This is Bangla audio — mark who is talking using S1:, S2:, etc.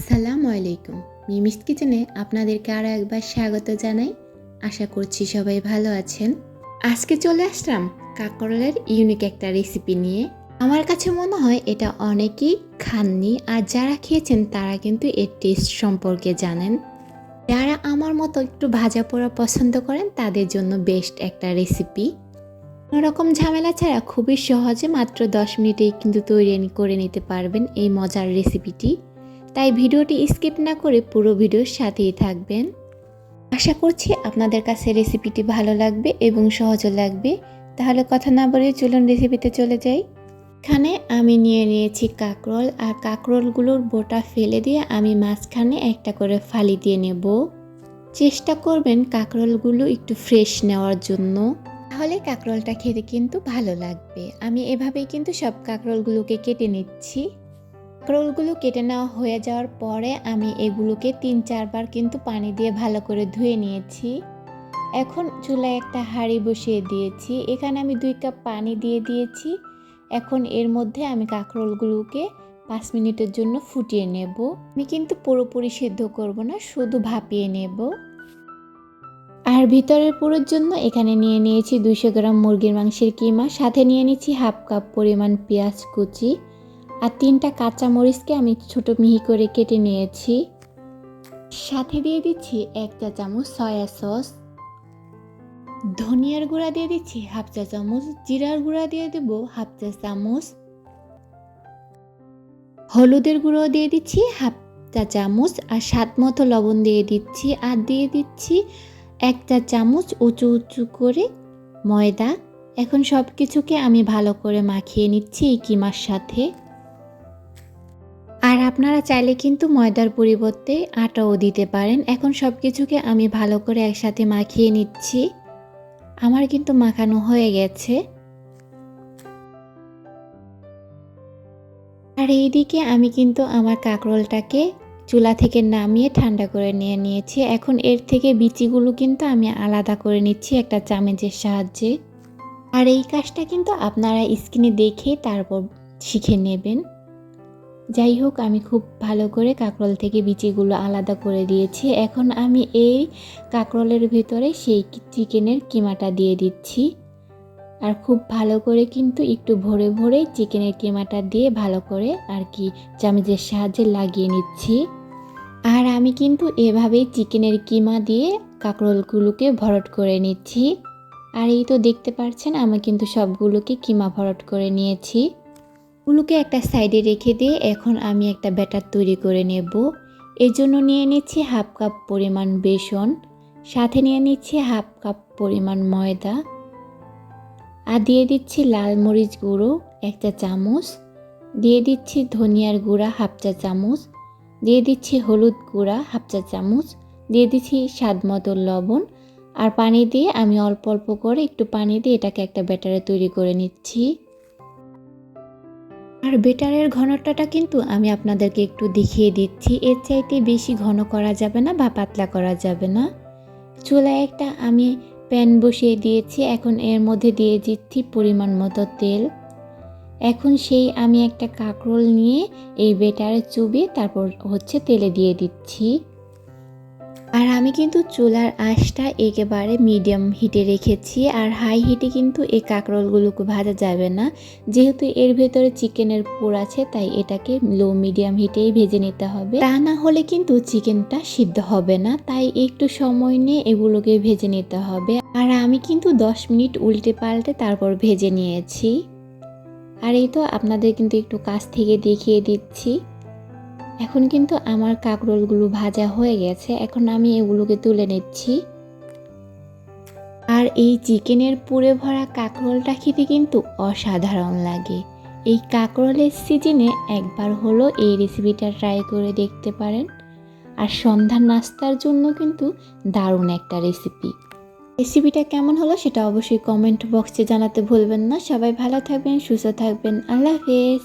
S1: আসসালামু আলাইকুম। মিমিস কিচেনে আপনাদেরকে আরও একবার স্বাগত জানাই। আশা করছি সবাই ভালো আছেন। আজকে চলে আসলাম কাঁকরোলের ইউনিক একটা রেসিপি নিয়ে। আমার কাছে মনে হয় এটা অনেকেই খাননি, আর যারা খেয়েছেন তারা কিন্তু এর টেস্ট সম্পর্কে জানেন। যারা আমার মতো একটু ভাজা পোড়া পছন্দ করেন তাদের জন্য বেস্ট একটা রেসিপি। কোনোরকম ঝামেলা ছাড়া খুবই সহজে মাত্র 10 মিনিটেই কিন্তু তৈরি করে নিতে পারবেন এই মজার রেসিপিটি। তাই ভিডিওটি স্কিপ না করে পুরো ভিডিওর সাথেই থাকবেন। আশা করছি আপনাদের কাছে রেসিপিটি ভালো লাগবে এবং সহজও লাগবে। তাহলে কথা না বলে চলুন রেসিপিতে চলে যাই। এখানে আমি নিয়ে নিয়েছি কাঁকরোল, আর কাঁকরোলগুলোর বোটা ফেলে দিয়ে আমি মাঝখানে একটা করে ফালি দিয়ে নেব। চেষ্টা করবেন কাঁকরোলগুলো একটু ফ্রেশ নেওয়ার জন্য, তাহলে কাঁকরোলটা খেতে কিন্তু ভালো লাগবে। আমি এভাবেই কিন্তু সব কাঁকরোলগুলোকে কেটে নিচ্ছি। কাঁকরোলগুলো কেটে নেওয়া হয়ে যাওয়ার পরে আমি এগুলোকে 3-4 বার কিন্তু পানি দিয়ে ভালো করে ধুয়ে নিয়েছি। এখন চুলায় একটা হাঁড়ি বসিয়ে দিয়েছি। এখানে আমি 2 কাপ পানি দিয়ে দিয়েছি। এখন এর মধ্যে আমি কাঁকরোলগুলোকে 5 মিনিটের জন্য ফুটিয়ে নেব। আমি কিন্তু পুরোপুরি সিদ্ধ করব না, শুধু ভাপিয়ে নেব। আর ভিতরের পুরের জন্য এখানে নিয়ে নিয়েছি 200 গ্রাম মুরগির মাংসের কিমা, সাথে নিয়ে নিয়েছি হাফ কাপ পরিমাণ পেঁয়াজ কুচি, আর 3টা কাঁচা মরিচকে আমি ছোট মিহি করে কেটে নিয়েছি। সাথে দিয়ে দিচ্ছি 1 চা চামচ সয়া সস, ধনিয়ার গুঁড়া দিয়ে দিচ্ছি হাফ চা চামচ, জিরার গুঁড়া দিয়ে দেব হাফ চা চামচ, হলুদের গুঁড়ো দিয়ে দিচ্ছি হাফ চা চামচ, আর স্বাদ মতো লবণ দিয়ে দিচ্ছি, আর দিয়ে দিচ্ছি 1 চা চামচ উঁচু উঁচু করে ময়দা। এখন সব কিছুকে আমি ভালো করে মাখিয়ে নিচ্ছি এই কিমার সাথে। আর আপনারা চাইলে কিন্তু ময়দার পরিবর্তে আটাও দিতে পারেন। এখন সব কিছুকে আমি ভালো করে একসাথে মাখিয়ে নিচ্ছি। আমার কিন্তু মাখানো হয়ে গেছে। আর এইদিকে আমি কিন্তু আমার কাঁকরোলটাকে চুলা থেকে নামিয়ে ঠান্ডা করে নিয়ে নিয়েছি। এখন এর থেকে বিচিগুলো কিন্তু আমি আলাদা করে নিচ্ছি একটা চামচের সাহায্যে। আর এই কাজটা কিন্তু আপনারা স্ক্রিনে দেখেই তারপর শিখে নেবেন। যাই হোক, আমি খুব ভালো করে কাঁকরোল থেকে বিচিগুলো আলাদা করে দিয়েছি। এখন আমি এই কাঁকরোলের ভিতরে সেই চিকেনের কিমাটা দিয়ে দিচ্ছি। আর খুব ভালো করে কিন্তু একটু ভরে ভরে চিকেনের কিমাটা দিয়ে ভালো করে চামচের সাহায্যে লাগিয়ে নিচ্ছি। আর আমি কিন্তু এভাবেই চিকেনের কিমা দিয়ে কাঁকরোলগুলোকে ভরট করে নিচ্ছি। আর এই তো দেখতে পাচ্ছেন আমি কিন্তু সবগুলোকে কিমা ভরট করে নিয়েছি। ওগুলোকে একটা সাইডে রেখে দিয়ে এখন আমি একটা ব্যাটার তৈরি করে নেব। এর জন্য নিয়ে নিচ্ছি হাফ কাপ পরিমাণ বেসন, সাথে নিয়ে নিচ্ছি হাফ কাপ পরিমাণ ময়দা, আর দিয়ে দিচ্ছি লাল মরিচ গুঁড়ো 1 চা চামচ, দিয়ে দিচ্ছি ধনিয়ার গুঁড়া হাফ চা চামচ, দিয়ে দিচ্ছি হলুদ গুঁড়া হাফ চা চামচ, দিয়ে দিচ্ছি স্বাদ মতো লবণ, আর পানি দিয়ে আমি অল্প অল্প করে একটু পানি দিয়ে এটাকে একটা ব্যাটারে তৈরি করে নিচ্ছি। আর বেটারের ঘনত্বটা কিন্তু আমি আপনাদেরকে একটু দেখিয়ে দিচ্ছি। এর চাইতে বেশি ঘন করা যাবে না বা পাতলা করা যাবে না। চুলায় একটা আমি প্যান বসিয়ে দিয়েছি। এখন এর মধ্যে দিয়ে দিচ্ছি পরিমাণ মতো তেল। এখন আমি একটা কাঁকরোল নিয়ে এই বেটারে চুবিয়ে তারপর তেলে দিয়ে দিচ্ছি। আর আমি কিন্তু চুলার আঁচটা একেবারে মিডিয়াম হিটে রেখেছি। আর হাই হিটে কিন্তু এই কাঁকরোলগুলোকে ভাজা যাবে না, যেহেতু এর ভেতরে চিকেনের পুর আছে, তাই এটাকে লো মিডিয়াম হিটেই ভেজে নিতে হবে। তা না হলে কিন্তু চিকেনটা সিদ্ধ হবে না, তাই একটু সময় নিয়ে এগুলোকে ভেজে নিতে হবে। আর আমি কিন্তু 10 মিনিট উল্টে পাল্টে তারপর ভেজে নিয়েছি। আর এই তো আপনাদের কিন্তু একটু কাছ থেকে দেখিয়ে দিচ্ছি। এখন কিন্তু আমার কাঁকরোলগুলো ভাজা হয়ে গেছে। এখন আমি এগুলোকে তুলে নিচ্ছি। আর এই চিকেনের পুরে ভরা কাঁকরোলটা খেতে কিন্তু অসাধারণ লাগে। এই কাঁকরোলের সিজনে একবার হলো এই রেসিপিটা ট্রাই করে দেখতে পারেন। আর সন্ধ্যার নাস্তার জন্য কিন্তু দারুণ একটা রেসিপি। রেসিপিটা কেমন হলো সেটা অবশ্যই কমেন্ট বক্সে জানাতে ভুলবেন না। সবাই ভালো থাকবেন, সুস্থ থাকবেন। আল্লাহ হাফেজ।